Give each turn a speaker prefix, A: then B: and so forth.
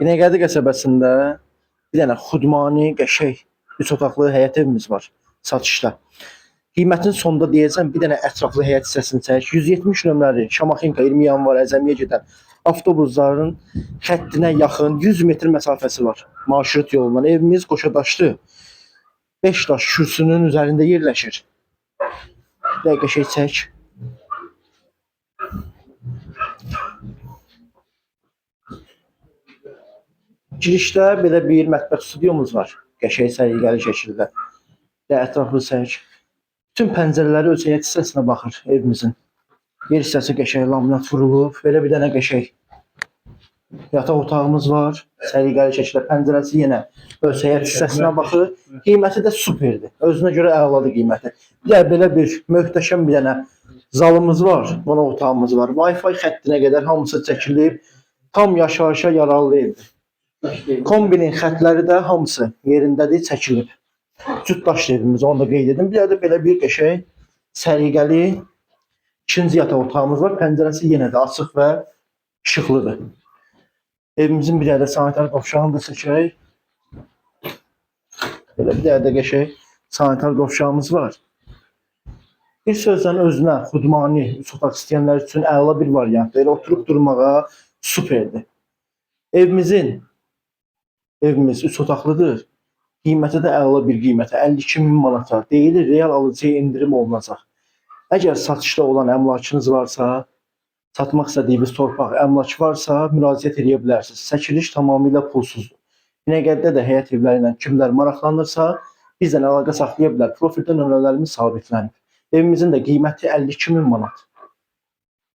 A: İnegöl qəsəbəsində bir dənə xudmani, qəşəng, 3 otaqlı həyət evimiz var satışda. Qiymətin sonunda deyəcəm, bir dənə ətraflı həyət hissəsini çək. 170 nömrəli Şamaxınka 20 yanvar Əzəmiyə gedən avtobusların xəttinə yaxın 100 metr məsafəsi var. Marşrut yolundan evimiz Qoşadaşlı 5 daş kürsünün üzərində yerləşir. Bir dəqiqə şey çək. Girişdə belə bir mətbəx studiyomuz var. Qəşəng səliqəli şəkildə. Və ətraflı çək. Bütün pəncərələri öz həyət hissəsinə baxır evimizin. Yer hissəsi qəşəng laminat vurulub. Belə bir dənə qəşəng yataq otağımız var. Səliqəli şəkildə pəncərəsi yenə öz həyət hissəsinə baxır. Qiyməti də superdir. Özünə görə əladır qiyməti. Bir də belə bir möhtəşəm bir dənə zalımız var. Qonaq otağımız var. Wi-Fi xəttinə qədər hamısı çəkilib. Tam yaşayışa yararlı evdir. Kombinin xətləri də hamısı yerindədir, çəkilib. Cütdaşlı evimiz, onu da qeyd edim. Bir də belə bir qəşəng səliqəli ikinci yataq otağımız var. Pəncərəsi yenə də açıq və işıqlıdır. Evimizin bir də sanitar qovşağını da çəkək. Belə bir də qəşəng sanitar qovşağımız var. Bir sözlə özünə xudmani 3 otaq istəyənlər üçün əla bir variantdır. Elə oturub durmağa superdir. Evimiz 3 otaqlıdır. Qiyməti də əla bir qiymətə, 52.000 manata deyilir, real alıcıya indirim olunacaq. Əgər satışda olan əmlakınız varsa, satmaq istədiyiniz torpaq, əmlak varsa, müraciət edə bilərsiniz. Çəkiliş tamamilə pulsuzdur. İnegöldə də həyət evləri ilə kimlər maraqlanırsa, bizlə əlaqə saxlaya bilər. Profildə nömrələrimiz sabitlənib. Evimizin də qiyməti 52.000 manat.